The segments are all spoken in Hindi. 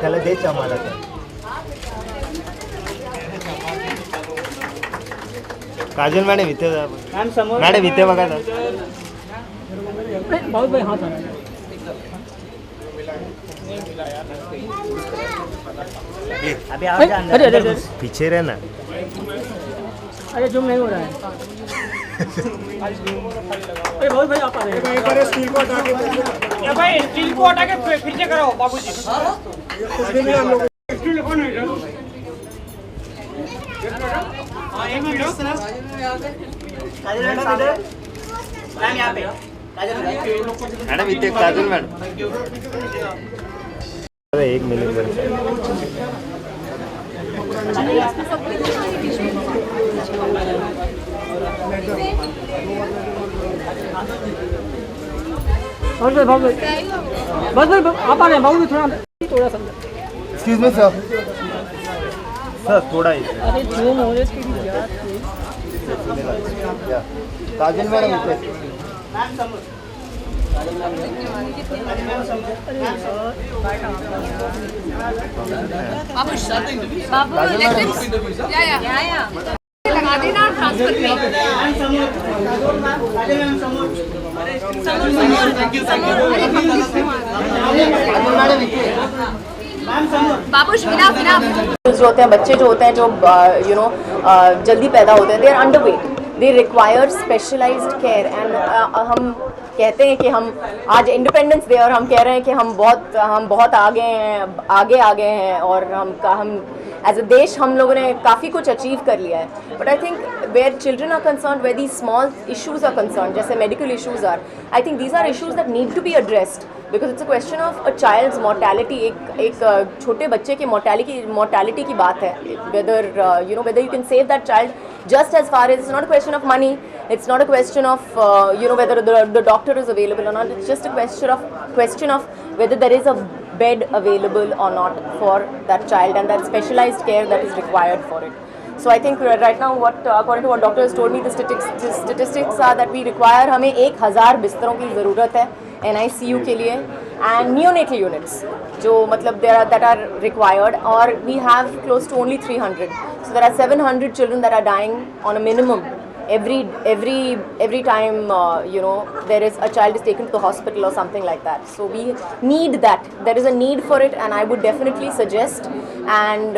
त्याला द्यायचं आम्हाला तर. काजल मॅडम इथे जा. मॅडम इथे बघा ना. बहुत भाई हाथ आना अभी अरे अरे अरे पीछे रहना. अरे जूम नहीं हो रहा है. अरे बहुत भाई आप आ रहे हैं. स्टील को हटा के भाई स्टील को हटा के फिर से कराओ बाबूजी. स्टील कौन है इधर? हाँ एक मिनट मैम यहाँ पे मॅडम इथे काजल मॅडम. एक मिनिट बहुत भाई बहुत भाई बस भाई आप आ रहे हैं बाबू थोड़ा सा. Excuse me sir. सर थोड़ा ही. अरे जूम हो रही है यार. काजल मॅडम इथे. लगा देना ट्रांसफर बाबूश बिना बिना जो होते हैं बच्चे जो होते हैं जो जल्दी पैदा होते हैं, they are underweight, they require specialised care. And हम कहते हैं कि हम आज इंडिपेंडेंस डे और हम कह रहे हैं कि हम बहुत आगे हैं और हम एज अ देश हम लोगों ने काफ़ी कुछ अचीव कर लिया है. But I think where children are concern, where the small issues are concern, जैसे medical issues are, I think these are issues that need to be addressed because it's a question of a child's mortality. एक छोटे बच्चे की मोर्टैलिटी की बात है. Whether you can save that child just as far as it's not a question of money, it's not a question of whether the doctor is available or not. It's just a question of whether there is a bed available or not for that child and that specialized care that is required for it. So I think right now according to what doctor has told me, the statistics are that we require हमें 1000 बिस्तरों की ज़रूरत है NICU के लिए, and neonatal units जो मतलब that are required, or we have close to only 300. So there are 700 children that are dying on a minimum every time there is a child is taken to the hospital or something like that. So we need that. There is a need for it, and I would definitely suggest and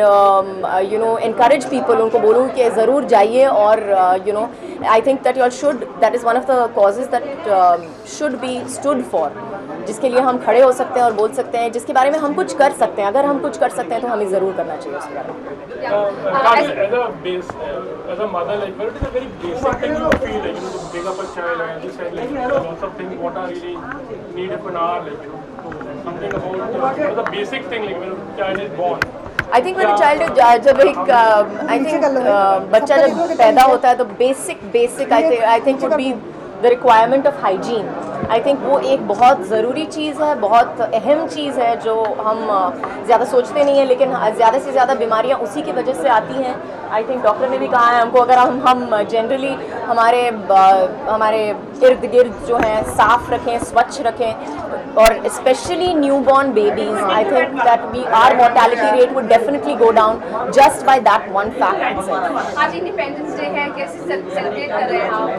encourage people. उनको बोलूँ कि ज़रूर जाइए और I think that you all should. That is one of the causes that should be stood for. जिसके लिए हम खड़े हो सकते हैं और बोल सकते हैं, जिसके बारे में हम कुछ कर सकते हैं. अगर हम कुछ कर सकते हैं तो हमें ज़रूर करना चाहिए उसके बारे में. As a mother, like, what is a very basic thing you feel, like, to bring up a child and decide, like, lots of things, what are really needed for an hour, like, so something about what is the basic thing, like, when a child is born. I think when a child is जब एक I think बच्चा जब पैदा होता है तो basic I think would be the requirement of hygiene. I think वो एक बहुत ज़रूरी चीज़ है, बहुत अहम चीज़ है जो हम ज़्यादा सोचते नहीं हैं, लेकिन ज़्यादा से ज़्यादा बीमारियां उसी की वजह से आती हैं. आई थिंक डॉक्टर ने भी कहा है हमको, अगर हम जनरली हमारे इर्द गिर्द जो हैं साफ़ रखें, स्वच्छ रखें, और specially new born babies, I think that our mortality rate would definitely go down just by that one fact. आज इंडिपेंडेंस डे है, कैसे सेलिब्रेट कर रहे हैं आप?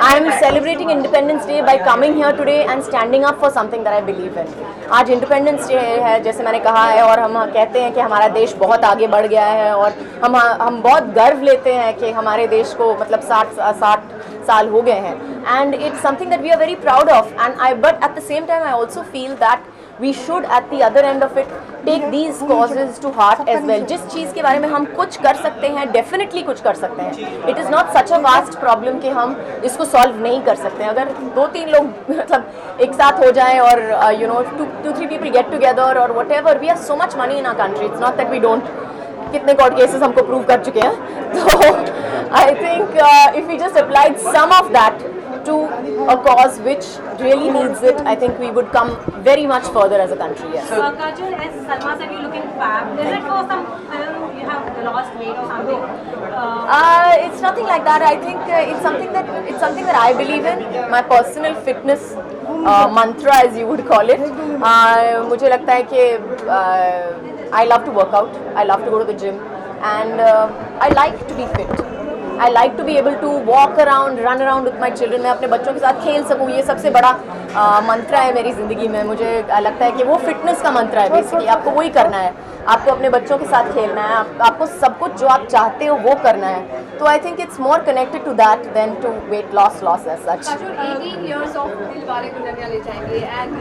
I am celebrating independence day by coming here today and standing up for something that I believe in. आज इंडिपेंडेंस डे है, जैसे मैंने कहा है, और हम कहते हैं कि हमारा देश बहुत आगे बढ़ गया है, और हम बहुत गर्व लेते हैं कि हमारे देश को मतलब 60 साल हो गए हैं, and it's something that we are very proud of. And but at the same time I also feel that we should at the other end of it take these causes to heart as well. जिस चीज़ के बारे में हम कुछ कर सकते हैं, डेफिनेटली कुछ कर सकते हैं. It is not such a vast problem कि हम इसको सॉल्व नहीं कर सकते हैं. अगर 2-3 लोग मतलब एक साथ हो जाएं और 2-3 people get together or whatever, we have so much money in our country. It's not that we don't. कितने कोर्ट केसेस हमको प्रूव कर चुके हैं. तो I think if we just applied some of that to a cause which really needs it, I think we would come very much further as a country. Yes. Kajal, as Salma said, you're looking fab. Is it for some film you have lost weight or something? It's nothing like that. I think it's something that I believe in. My personal fitness mantra, as you would call it. मुझे लगता है कि I love to work out. I love to go to the gym, and I like to be fit. I like to be able to walk around, run around with my children. मैं अपने बच्चों के साथ खेल सकूँ. ये सबसे बड़ा मंत्रा है मेरी ज़िंदगी में. मुझे लगता है कि वो फिटनेस का मंत्रा है. बेसिकली आपको वही करना है. आपको अपने बच्चों के साथ खेलना है. आपको सब कुछ जो आप चाहते हो वो करना है. तो I think it's more connected to that than to weight loss as such. 18 years of Dilwale Dulhania Le Jayenge and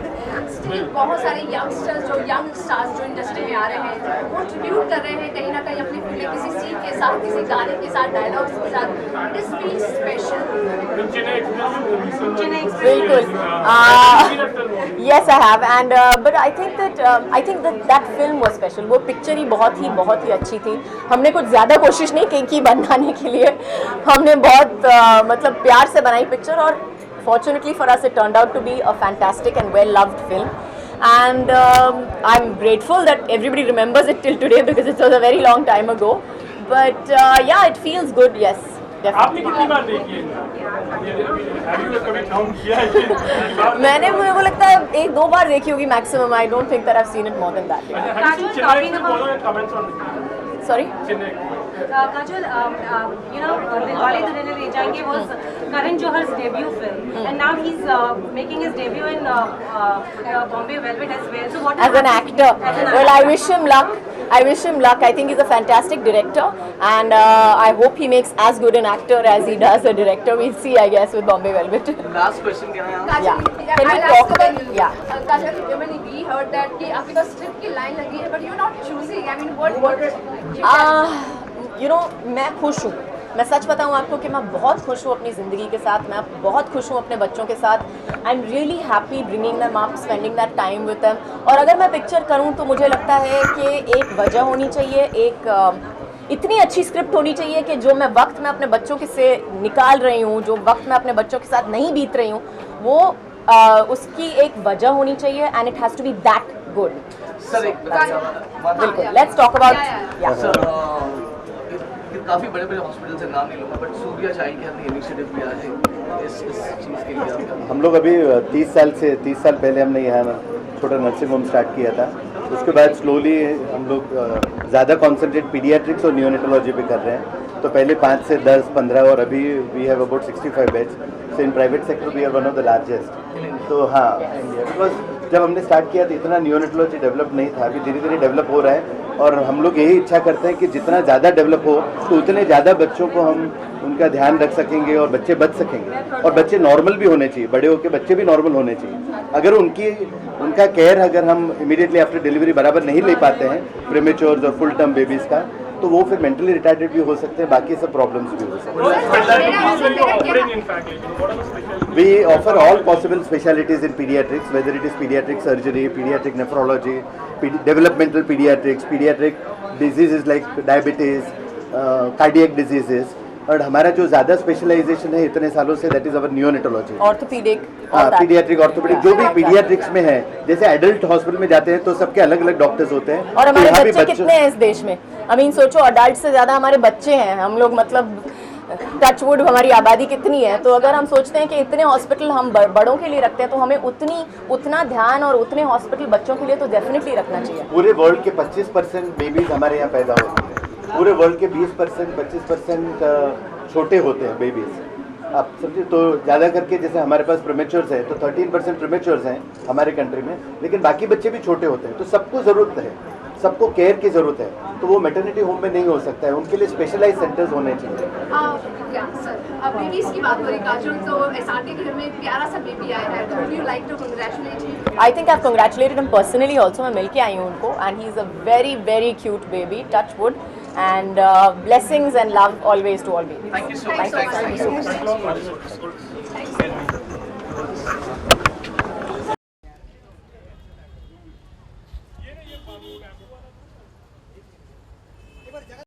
still बहुत सारे यंगस्टर्स जो यंग स्टार्स जो इंडस्ट्री में आ रहे हैं वो ट्रिब्यूट कर रहे हैं कहीं ना कहीं अपनी फिल्म में किसी सीन के साथ, किसी गाने के साथ, डायलॉग्स के साथ. It is feel special. बिल्कुल. Yes, I have, and but I think that film was special. वो पिक्चर ही बहुत ही अच्छी थी. हमने कुछ ज़्यादा कोशिश नहीं की बनाने के लिए. हमने बहुत मतलब प्यार से बनाई पिक्चर, और fortunately for us it turned out to be a fantastic and well loved film. And I'm grateful that everybody remembers it till today because it was a very long time ago. But yeah, it feels good. Yes. आपने कितनी बार देखी है? मैंने मुझे को लगता है 1-2 बार देखी होगी maximum. I don't think that I have seen it more than that. Sorry? Kajal, you know, Dilwale Dulhaniya Le Jayenge was Karan Johar's debut film, and now he's making his debut in Bombay Velvet as well. So what? As an actor, well, I wish him luck. I think he's a fantastic director, and I hope he makes as good an actor as he does a director. We'll see, I guess, with Bombay Velvet. Last question क्या है? Yeah. Can we talk about? Yeah. Kajal, we heard that कि आपके पास स्क्रिप्ट की लाइन लगी है, but you're not choosing. I mean, what? You know, मैं खुश हूँ. मैं सच बताऊँ आपको कि मैं बहुत खुश हूँ अपनी ज़िंदगी के साथ. मैं बहुत खुश हूँ अपने बच्चों के साथ. I am really happy bringing them up, spending that time with them. और अगर मैं पिक्चर करूँ तो मुझे लगता है कि एक वजह होनी चाहिए, एक इतनी अच्छी स्क्रिप्ट होनी चाहिए कि जो मैं वक्त में अपने बच्चों के से निकाल रही हूँ, जो वक्त में अपने बच्चों के साथ नहीं बीत रही हूँ, वो उसकी एक वजह होनी चाहिए. And it has to be that good. Sir बिल्कुल. Let's talk about. काफ़ी बड़े हॉस्पिटल से नाम नहीं लूँगा, बट सूर्या चाइल्ड केयर ने इनिशिएटिव लिया है इस चीज़ के लिए. हम लोग अभी 30 साल पहले हमने यहाँ छोटा नर्सिंग होम स्टार्ट किया था. उसके बाद स्लोली हम लोग ज़्यादा कॉन्सेंट्रेट पीडियाट्रिक्स और न्यूनेटोलॉजी पे कर रहे हैं. तो पहले 5 से 10, 15 और अभी we have about 65 beds. So in private sector we are one of the largest. तो हाँ, बिकॉज जब हमने स्टार्ट किया तो इतना न्यूनेटोलॉजी डेवलप नहीं था. अभी धीरे धीरे डेवलप हो रहा है, और हम लोग यही इच्छा करते हैं कि जितना ज़्यादा डेवलप हो तो उतने ज़्यादा बच्चों को हम उनका ध्यान रख सकेंगे और बच्चे बच सकेंगे. और बच्चे नॉर्मल भी होने चाहिए, बड़े होकर बच्चे भी नॉर्मल होने चाहिए. अगर उनका केयर अगर हम इमीडिएटली आफ्टर डिलीवरी बराबर नहीं ले पाते हैं, प्रीमेच्योर्स और फुल टर्म बेबीज़ का, तो वो फिर मेंटली रिटार्डेड भी हो सकते हैं, बाकी सब प्रॉब्लम्स भी हो सकते हैं. We offer all possible specialties in pediatrics, whether it is pediatric surgery, pediatric nephrology, developmental pediatrics, pediatric diseases like diabetes, cardiac diseases. और हमारा जो ज़्यादा स्पेशलाइजेशन है इतने सालों से, that is our neonatology, orthopaedic, paediatric, orthopaedic, जो भी पीडियाट्रिक्स में है. जैसे एडल्ट हॉस्पिटल में जाते हैं तो सबके अलग अलग डॉक्टर्स होते हैं. और हमारे बच्चे कितने हैं इस देश में? आई मीन सोचो, अडल्ट से ज़्यादा हमारे बच्चे हैं. हम लोग मतलब टचवुड हमारी आबादी कितनी है. तो अगर हम सोचते हैं कि इतने हॉस्पिटल हम बड़ों के लिए रखते हैं, तो हमें उतना ध्यान और उतने हॉस्पिटल बच्चों के लिए तो डेफिनेटली रखना चाहिए. पूरे वर्ल्ड के 25% बेबीज हमारे यहाँ पैदा होते हैं. पूरे वर्ल्ड के 20%, 25% छोटे होते हैं बेबीज. आप समझिए, तो ज़्यादा करके जैसे हमारे पास प्रीमेच्योर्स है तो 13% प्रीमेच्योर्स हैं हमारे कंट्री में, लेकिन बाकी बच्चे भी छोटे होते हैं. तो सबको ज़रूरत है, सबको केयर की ज़रूरत है. तो वो मैटरनिटी होम में नहीं हो सकता है, उनके लिए स्पेशलाइज्ड सेंटर्स होने चाहिए. सर, अब बेबीज की बात करें काजल, तो एसआरके के घर में एक प्यारा सा बेबी आया है. तो would you like to congratulate him? I think I have congratulated him personally also. मैं मिलके आई हूँ उनको, and he is a very very cute baby. Touch wood, and blessings and love always to all babies. Thank you so much.